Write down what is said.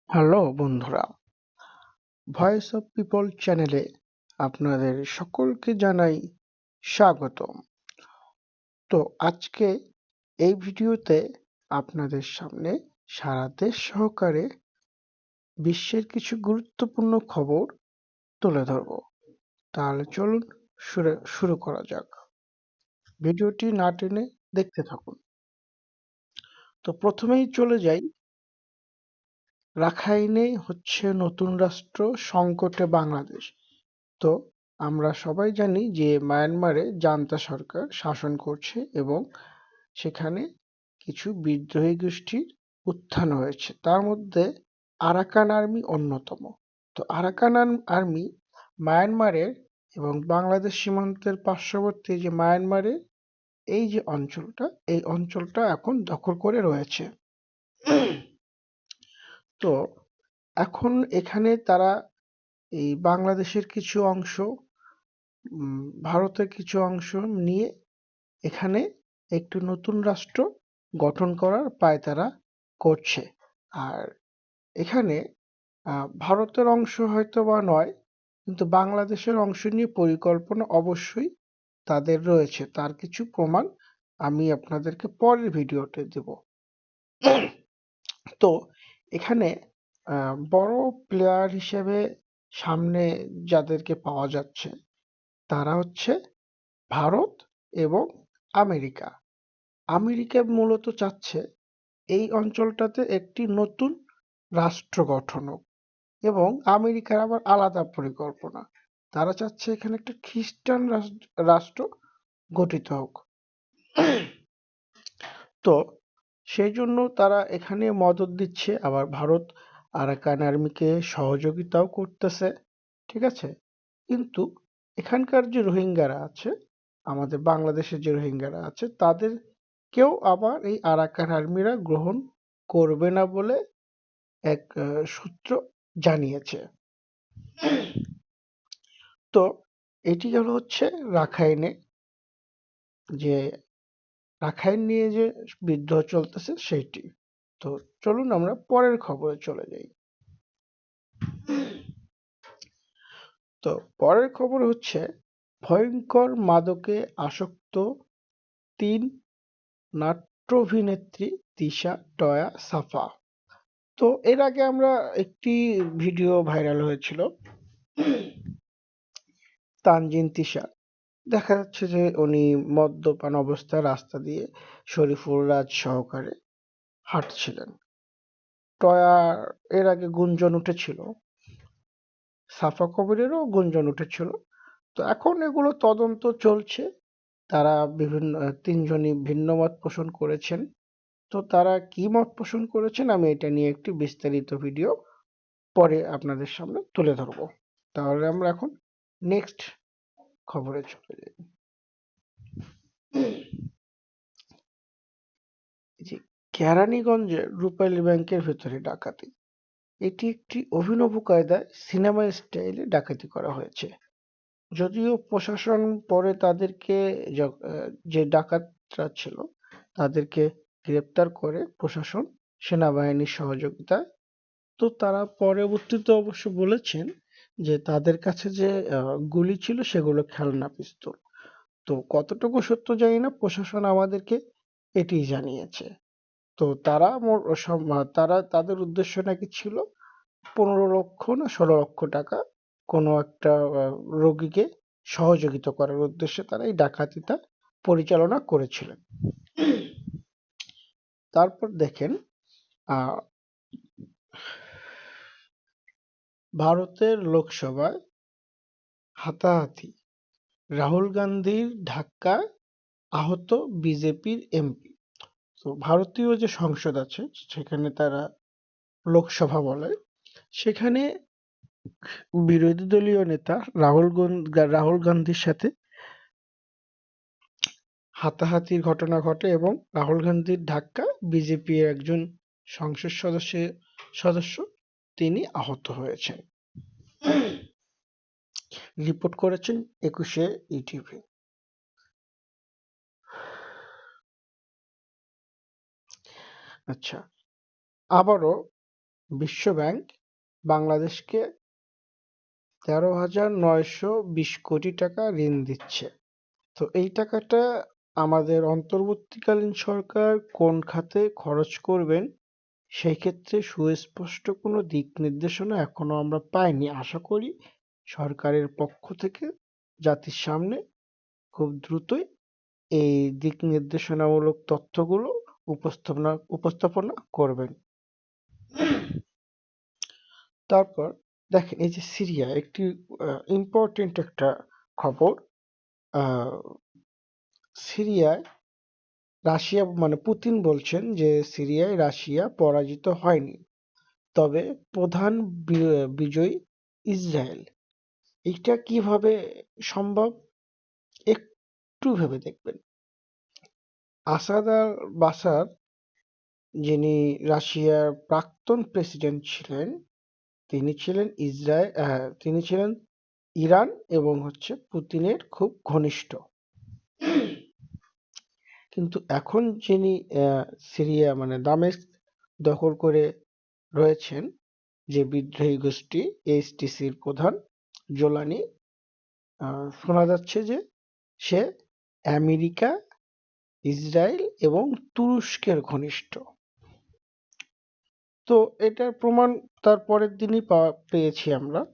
Hello বন্ধুরা, voice of people চ্যানেলে আপনাদের সকলকে জানাই স্বাগতম। তো আজকে এই ভিডিওতে আপনাদের সামনে সারা দেশ সহকারে বিশ্বের কিছু গুরুত্বপূর্ণ খবর তুলে ধরব। তাহলে চলুন শুরু করা যাক। ভিডিওটি না টেনে দেখতে থাকুন। তো প্রথমেই চলে যাই, রাখাইনে হচ্ছে নতুন রাষ্ট্র, সংকটে বাংলাদেশ। তো আমরা সবাই জানি যে মায়ানমারে জান্তা সরকার শাসন করছে এবং সেখানে কিছু বিদ্রোহী গোষ্ঠীর উত্থান হয়েছে, তার মধ্যে আরাকান আর্মি অন্যতম। তো আরাকান আর্মি মায়ানমারের এবং বাংলাদেশ সীমান্তের পার্শ্ববর্তী যে মায়ানমারের এই অঞ্চলটা এখন দখল করে রয়েছে। তো এখন এখানে তারা এই বাংলাদেশের কিছু অংশ, ভারতের কিছু অংশ নিয়ে এখানে একটি নতুন রাষ্ট্র গঠন করার পায়তারা করছে। আর এখানে ভারতের অংশ হয়তো বা নয়, কিন্তু বাংলাদেশের অংশ নিয়ে পরিকল্পনা অবশ্যই তাদের রয়েছে। তার কিছু প্রমাণ আমি আপনাদেরকে পরের ভিডিওতে দেব। তো এখানে বড় প্লেয়ার হিসেবে সামনে যাদেরকে পাওয়া যাচ্ছে তারা হচ্ছে ভারত এবং আমেরিকা। আমেরিকা মূলত চাচ্ছে এই অঞ্চলটাতে একটি নতুন রাষ্ট্র গঠন হোক, এবং আমেরিকার আবার আলাদা পরিকল্পনা। তারা চাচ্ছে এখানে একটা খ্রিস্টান রাষ্ট্র গঠিত হোক। তো সেই জন্য তারা এখানে মদদ দিচ্ছে, আবার ভারত আরাকান আর্মিকে সহযোগিতাও করতেছে, ঠিক আছে। কিন্তু এখানকার যে রোহিঙ্গারা আছে, আমাদের বাংলাদেশের যে রোহিঙ্গারা আছে, তাদের কেউ আবার এই আরাকান আর্মিরা গ্রহণ করবে না বলে এক সূত্র জানিয়েছে। তো এটি হলো হচ্ছে রাখাইন নিয়ে যে বিদ্রোহ চলতেছে সেইটি। তো চলুন আমরা পরের খবরে চলে যাই। তো পরের খবর হচ্ছে ভয়ঙ্কর মাদকে আসক্ত 3 নাট্যাভিনেত্রী তিশা, টয়া, সাফা। তো এর আগে আমরা একটি ভিডিও ভাইরাল হয়েছিল, তানজিন তিশা। দেখা যাচ্ছে যে উনি মদ্যপান অবস্থায় রাস্তা দিয়ে শরীফুল রাজ সহকারে হাঁটছিলেন। টয়া এর আগে গুঞ্জন উঠেছিল, সাফা কবিরেরও গুঞ্জন উঠেছিল। তো এখন এগুলো তদন্ত চলছে। তারা তিনজনই ভিন্ন মত পোষণ করেছেন। তো তারা কি মত পোষণ করেছেন আমি এটা নিয়ে একটি বিস্তারিত ভিডিও পরে আপনাদের সামনে তুলে ধরবো। তাহলে আমরা এখন নেক্সট খবরে চলে যাই। যে কেরানীগঞ্জের রূপালী ব্যাংকের ভেতরে ডাকাতি, এটি একটি অভিনব কায়দায় সিনেমা স্টাইলে ডাকাতি করা হয়েছে। যদিও প্রশাসন পরে তাদেরকে যে ডাকাতরা ছিল তাদেরকে গ্রেপ্তার করে প্রশাসন, সেনাবাহিনীর সহযোগিতায়। তো তারা পরবর্তীতে অবশ্য বলেছেন যে তাদের কাছে যে গুলি ছিল সেগুলো খেলনা পিস্তল। তো কতটুকু সত্য জানি না, প্রশাসন আমাদেরকে এটি জানিয়েছে। তো তারা তাদের উদ্দেশ্য নাকি ছিল 15 লক্ষ না 16 লক্ষ টাকা কোনো একটা রোগীকে সহযোগিতা করার উদ্দেশ্যে তারা এই ডাকাতিটা পরিচালনা করেছিলেন। তারপর দেখেন ভারতের লোকসভায় হাতাহাতি, রাহুল গান্ধীর ধাক্কায় আহত বিজেপির এমপি। তো ভারতীয় যে সংসদ আছে সেখানে তারা লোকসভা বলে, সেখানে বিরোধী দলীয় নেতা রাহুল গান্ধীর সাথে হাতাহাতির ঘটনা ঘটে এবং রাহুল গান্ধীর ধাক্কায় বিজেপির একজন সংসদ সদস্য তিনি আহত হয়েছেন। রিপোর্ট করেছেন 21 ইটিভি। আচ্ছা, আবারও বিশ্বব্যাংক বাংলাদেশকে 13,920 কোটি টাকা ঋণ দিচ্ছে। তো এই টাকাটা আমাদের অন্তর্বর্তীকালীন সরকার কোন খাতে খরচ করবেন সেই ক্ষেত্রে সুস্পষ্ট কোনো দিক নির্দেশনা এখনো আমরা পাইনি। আশা করি সরকারের পক্ষ থেকে জাতির সামনে খুব দ্রুতই এই দিক নির্দেশনামূলক তথ্যগুলো উপস্থাপনা করবেন। তারপর দেখেন, এই যে সিরিয়া একটি ইম্পর্টেন্ট একটা খবর। আহ, সিরিয়ায় রাশিয়া মানে পুতিন বলছেন যে সিরিয়ায় রাশিয়া পরাজিত হয়নি, তবে প্রধান বিজয়ী ইসরায়েল। এটা কিভাবে সম্ভব একটু ভেবে দেখবেন। আসাদ আল বাসার, যিনি রাশিয়ার প্রাক্তন প্রেসিডেন্ট ছিলেন, তিনি ছিলেন ইরান এবং পুতিনের খুব ঘনিষ্ঠ। কিন্তু এখন যিনি সিরিয়া মানে দামেস্ক দখল করে রয়েছেন, যে বিদ্রোহী গোষ্ঠী এইচটিসির প্রধান জোলানি, শোনা যাচ্ছে যে সে আমেরিকা, ইসরায়েল এবং তুরস্কের ঘনিষ্ঠ। তো এটার প্রমাণ তার পরের দিনই পেয়েছি আমরা।